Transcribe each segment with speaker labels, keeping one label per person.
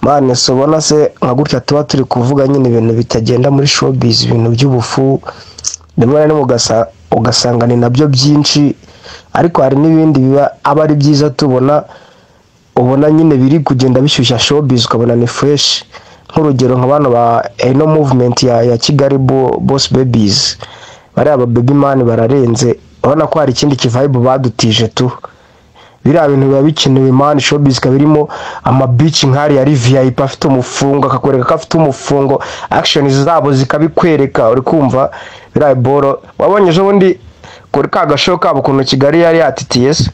Speaker 1: mane sobona se nka gutya tuba turi kuvuga nyine ibintu bitagenda muri showbiz, ibintu by'ubufu rimwe na rimwe ugasanga ni nabyo byinshi, ariko hari n'ibindi biba aba ari byiza ubona nyine biri kugenda bishyushya showbiz ukabona ni fresh, nk'urugero nka bano ba ino movement ya Kigali Boss Babies, bari aba baby man bararenze, urabona ko hari ikindi kivibe badutije tu, biriya bintu biba bikenewe man, showbiz kabirimo ama beach nkari ya VIP afite umufungo, akakwereka ko afite umufungo, actions zabo zikabikwereka, uri kumva biriya boro. Wabonye ejo bundi kuri ka gashow kabo kuntu Kigali yari yatitiye se,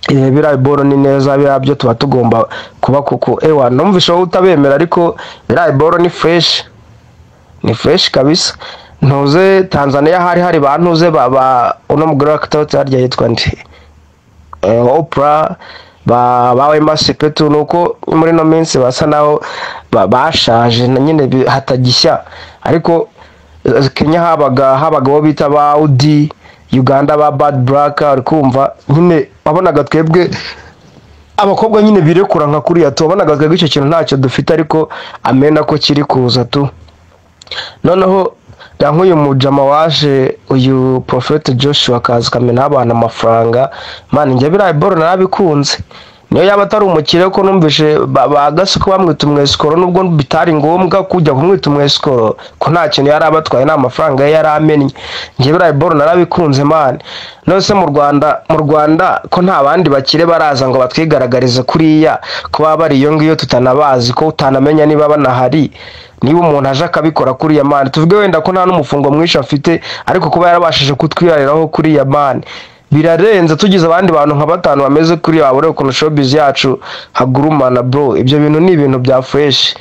Speaker 1: biriya boro ni neza, biriya byo tuba tugomba kuba kuko numvisha wowe utabemera, ariko biriya boro ni fresh, ni fresh kabisa. Ntuze Tanzania hari bantuze baba uno mugore wa Katauti harya yitwa ndi Oprah bawe masepetu, nuko muri no minsi basa naho bashaje na nyine hatagishya, ariko Kenya habaga bo bita ba Audi, Uganda ba Bad Black, ari kumva nyine wabonaga twebwe abakobwa nyine birekura nka kuriya, tubonaga twebwe icyo kintu ntacyo dufite, ariko amena ko kiri kuza tu. Noneho nk'uyu mujama waje uyu Prophet Joshua akaza kamena abana amafaranga, man njye biriya boro narabikunze, niyo yaba atari umukire ko numvishe bagase ko bamwita umwesikoro, nubwo bitari ngombwa kujya kumwita umwesikoro ko nta kintu yari abatwaye n'amafaranga ye yari amennye. Njye biriya boro narabikunze man. Nose mu Rwanda ko nta bandi bakire baraza ngo batwigaragarize kuriya, ko baba bari iyo ngiyo tutanabazi, ko utanamenya niba banahari, niba umuntu aje akabikora kuriya man, tuvuge wenda ko nta n'umufungo mwinshi afite, ariko kuba yarabashije kutwirariraho kuriya man birarenze. Tugize abandi bantu nka batanu bameze kuri babure ukuntu showbiz yacu hagurumana bro, ibyo bintu ni ibintu bya fresh.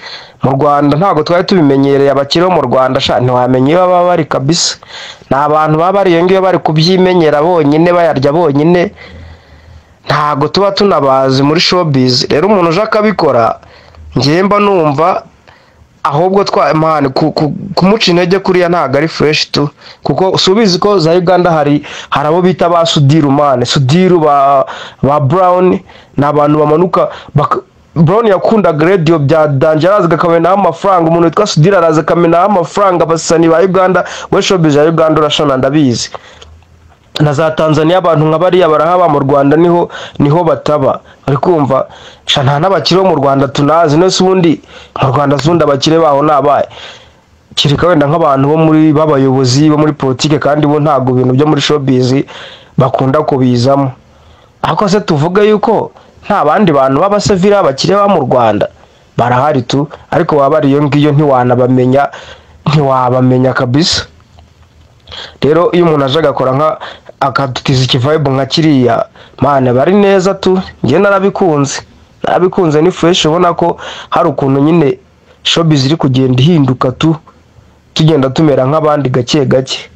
Speaker 1: Mu Rwanda ntago twari tubimenyereye, abakire bo mu Rwanda sha ntiwamenye baba bari kabisa, ni abantu baba bari ngiyo bari kubyimenyera bonyine, bayarya bonyine, ntago tuba tunabazi muri showbiz. Rero umuntu uje akabikora ngiye mba numva ahubwo man kumuca intege kuriya ntago ari fresh tu, kuko subizi ko za Uganda hari abo bita ba Sudiru man, Sudiru ba Brown, n'abantu bamanuka Brown yakundaga radio bya Dangerous gakamena amafaranga, umuntu witwa Sudiru araza kamena amafaranga, basani ba Uganda, we showbiz ya Uganda urashona ndabizi. Na za Tanzania abantu nka bariya barahaba, mu Rwanda niho bataba, ari kumva sha nta n'abakire mu Rwanda tunazi, nose ubundi mu Rwanda zunda abakire baho nabaye kirika wenda nk'abantu bo muri babayobozi bo muri politike, kandi bo ntago ibintu byo muri showbiz bakunda kubizamo. Ariko se tuvuge yuko nta bandi bantu b'abasevira abakire ba mu Rwanda barahari tu, ariko waba ari iyo ngiyo ntiwabamenya kabisa. Rero iyo umuntu aje agakora akadutiza ikivibe nka kiriya man bari neza tu, njye narabikunze ni fresh, ubona ko hari ukuntu nyine showbiz iri kugenda ihinduka tu, tugenda tumera nk'abandi gake gake.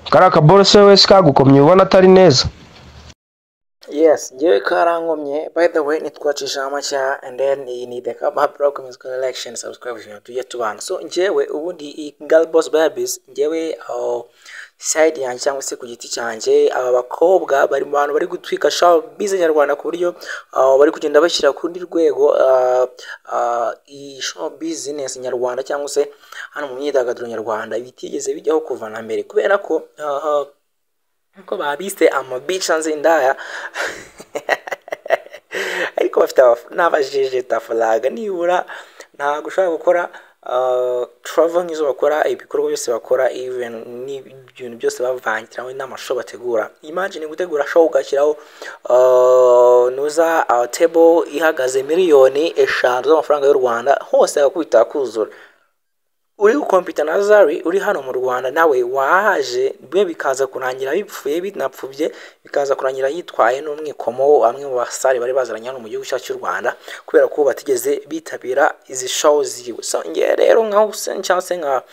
Speaker 1: Karaka borose wese kagukomye ubona atari neza.
Speaker 2: Yes, njyewe karangomye. By the way, nitwacisha amacya, and then you need the Abakobwa music collection, subscribe if you want to get to one. So njyewe ubundi Girl Boss Babies, njyewe side yanjye cyangwa se ku giti cyanjye, aba bakobwa bari mu bantu bari gutwika showbiz nyarwanda ku buryo bari kugenda bashyira ku rundi rwego i show business nyarwanda, cyangwa se hano mu myidagaduro nyarwanda bitigeze bijyaho kuva na mbere, kubera ko nko babise ama beach and indaya ariko bafite n'abajeje tafalaga, nibura ntago ushaka gukora travel nk'izo bakora, ibikorwa byose bakora, even n'ibintu byose bavangiraho n'amashow bategura. Imagine gutegura show ugashyiraho nuza table ihagaze miliyoni 5 z'amafaranga y'u Rwanda, hose agakubita kuzura. Uri gukompita na Zari uri hano mu Rwanda, nawe wahaje bwe bikaza kurangira bipfuye binapfubye, bikaza kurangira yitwaye n'umwikomo amwe mu basare bari bazaranye hano mu gihugu cyacu cy'u Rwanda, kubera ko batigeze bitabira izi shows ziwe. So ngiye rero nkaho cyangwa nka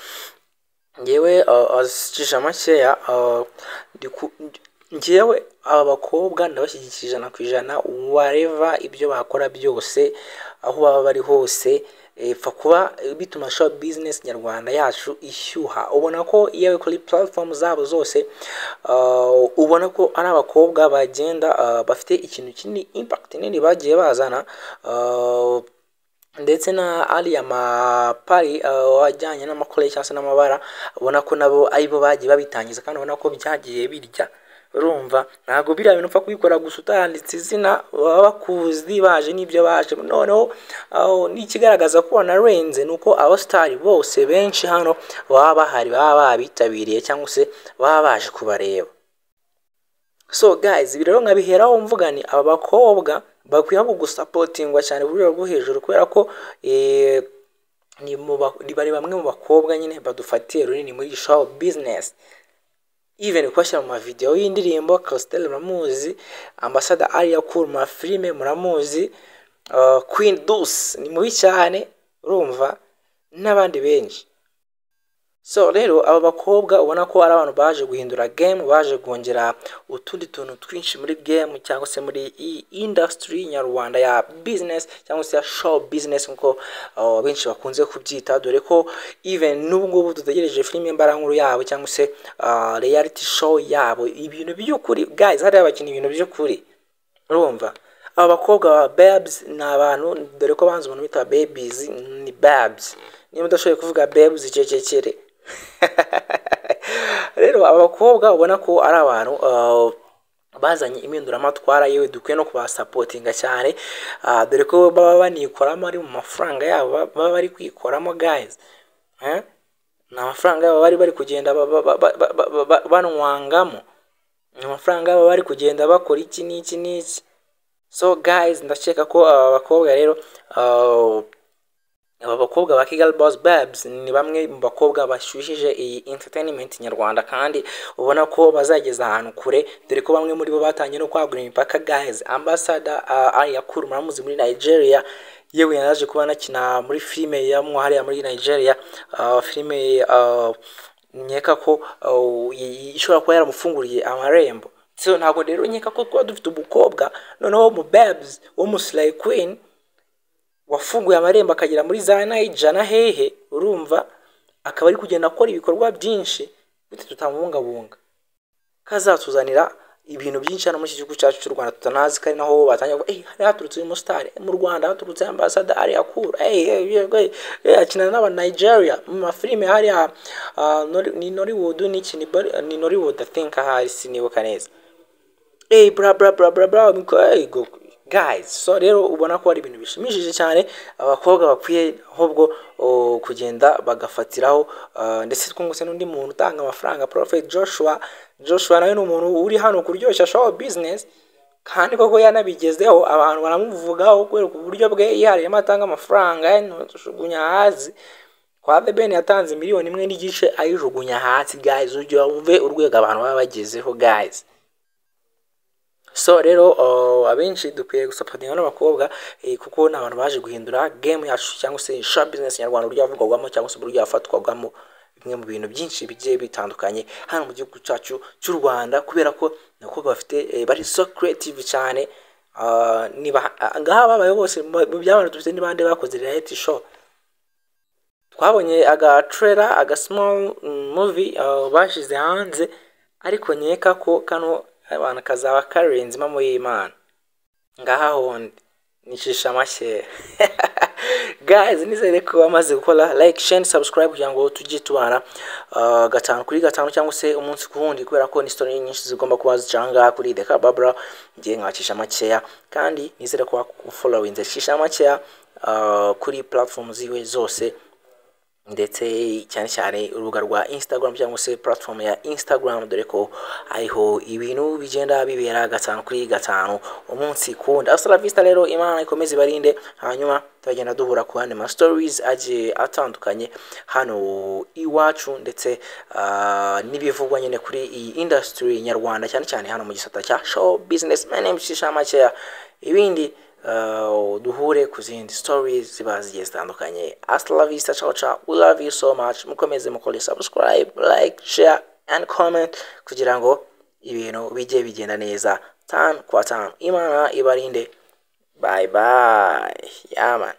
Speaker 2: ngewe azishisha makeya, ngewe abakobwa ndabashyigikije 100% whatever ibyo bakora byose, aho baba bari hose, ipfa kuba bituma show business nyarwanda yacu ishyuha. Ubona ko yewe kuri platform zabo zose ubona ko ari abakobwa bagenda bafite ikintu kinini, impact nini bagiye bazana, ndetse na ariya mapari wajyanye n'amakore cyangwa se n'amabara, ubona ko nabo aribo bagiye babitangiza kandi ubona ko byagiye birya. Urumva ntabwo biriya bintu upfa kubikora gusa utanditse izina, baba bakuzi baje n'ibyo baje. Noneho n'ikigaragaza ko wanarenze ni uko abasitari bose benshi hano baba bahari, baba babitabiriye cyangwa se baba baje kubareba. So guys, ibi rero nkabiheraho mvuga ni aba bakobwa bakwiye gusapotingwa cyane ku rwego rwo hejuru, kubera ko bari bamwe mu bakobwa nyine badufatiye runini muri show business. Even kwashyira mu mavideo y'indirimbo, Costel muramuzi, Ambassador Aria Cool mu filime muramuzi, Queen Deuce ni mubi cyane, urumva, n'abandi benshi. So rero aba bakobwa ubona ko ari abantu baje guhindura game, baje kongera utundi tuntu twinshi muri game cyangwa se muri industry nyarwanda ya business cyangwa se ya show business nko benshi bakunze kubyita, dore ko even n'ubwo dutegereje filime mbarankuru yabo cyangwa se reality show yabo, ibintu by'ukuri guys, hari abakina ibintu by'ukuri. Urumva aba bakobwa ba babes ni abantu, dore ko banze umuntu bita babies ni babes, niba udashoboye kuvuga babes icecekere. Rero abakobwa ubona ko ari abantu bazanye impinduramatwara, yewe dukwiye no kubasapotinga cyane, dore ko baba banikoramo ari mu mafaranga yabo baba bari kwikoramo guys. Ni amafaranga yabo bari kugenda banwangamo, amafaranga yabo bari kugenda bakora iki n'iki n'iki. So guys, ndakeka ko aba bakobwa rero aba bakobwa ba Kigali Boss Babes ni bamwe mu bakobwa bashyuhije iyi entertainment nyarwanda, kandi ubona ko bazageza ahantu kure, dore ko bamwe muri bo batangiye no kwagura imipaka guys. Ambassador Aria Cool muramuzi muri Nigeria, yewe yanaje kuba nakina muri filime yamwo hariya muri Nigeria, filime nkeka ko ishobora kuba yaramufunguriye amarembo. So ntabwo rero nkeka ko kuba dufite umukobwa noneho mu Babes wo mu Slay Queen wafunguye amarembo akagera muri za Nigeria na hehe, urumva, akaba ari kugenda akora ibikorwa byinshi, bite tutamubungabunga, kazatuzanira ibintu byinshi hano muri iki gihugu cyacu cy'u Rwanda tutanazi, kandi naho batangiye hari haturutse uyu mustar mu Rwanda, haturutse Ambassador Aria Cool, akina n'aba Nigeria mu mafilime hariya ni Nollywood, ni Nollywood I think, ahari sinibuka neza, bra bra bra bra bra go guys. So rero ubona ko ari ibintu bishimishije cyane, abakobwa bakwiye ahubwo kugenda bagafatiraho, ndetse twungutse n'undi muntu utanga amafaranga, Prophet Joshua nawe ni umuntu uri hano kuryoshya show business, kandi koko yanabigezeho, abantu baramuvugaho kubera uburyo bwe yihariyemo atanga amafaranga tushugunya hasi. Kwa The Ben yatanze 1.5 miliyoni ayijugunya hasi guys, ujye wumve urwego abantu baba bagezeho guys. So rero abenshi dukwiye gusapotinga n'abakobwa, kuko ni abantu baje guhindura game yacu cyangwa se show business nyarwanda, uburyo yavugwagamo cyangwa se uburyo yafatwagamo, bimwe mu bintu byinshi bigiye bitandukanye hano mu gihugu cyacu cy'u Rwanda, kubera ko abakobwa bafite bari so creative cyane. Niba ngaha babaye bose mu byabana dufite n'ibande bakoze reality show, twabonye aga trailer, aga small movie bashize hanze, ariko nkeka ko kano abantu kazaba karenze mamo y'Imana ngaha hondi nicisha make. Guys, nizere ko bamaze gukora like, share, subscribe kugira ngo tujye tubana gatanu kuri gatanu cyangwa se umunsi ku wundi, kubera ko ni story nyinshi zigomba kuba zicanga kuri The Kababra, ngiye nkacisha makeya, kandi nizere ko following cisha makeya kuri platform ziwe zose, ndetse cyane cyane urubuga rwa Instagram cyangwa se platform ya Instagram, dore ko ariho ibintu bigenda bibera gatanu kuri gatanu umunsi kundi. Asala vista rero, Imana ikomeze barinde, hanyuma tugenda duhura ku handi ma stories aje atandukanye hano iwacu, ndetse nibivugwa nyine kuri iyi industry nyarwanda, cyane cyane hano mu gisata cya show business. My name is Shisha, ibindi duhure ku zindi stories ziba zigiye zitandukanye. Hasta la vista, ciao ciao, we love you so much. Mukomeze mukore subscribe, like, share and comment kugira ngo ibintu bijye bigenda neza 5 kwa 5. Imana ibarinde. Bye bye. Yeah man.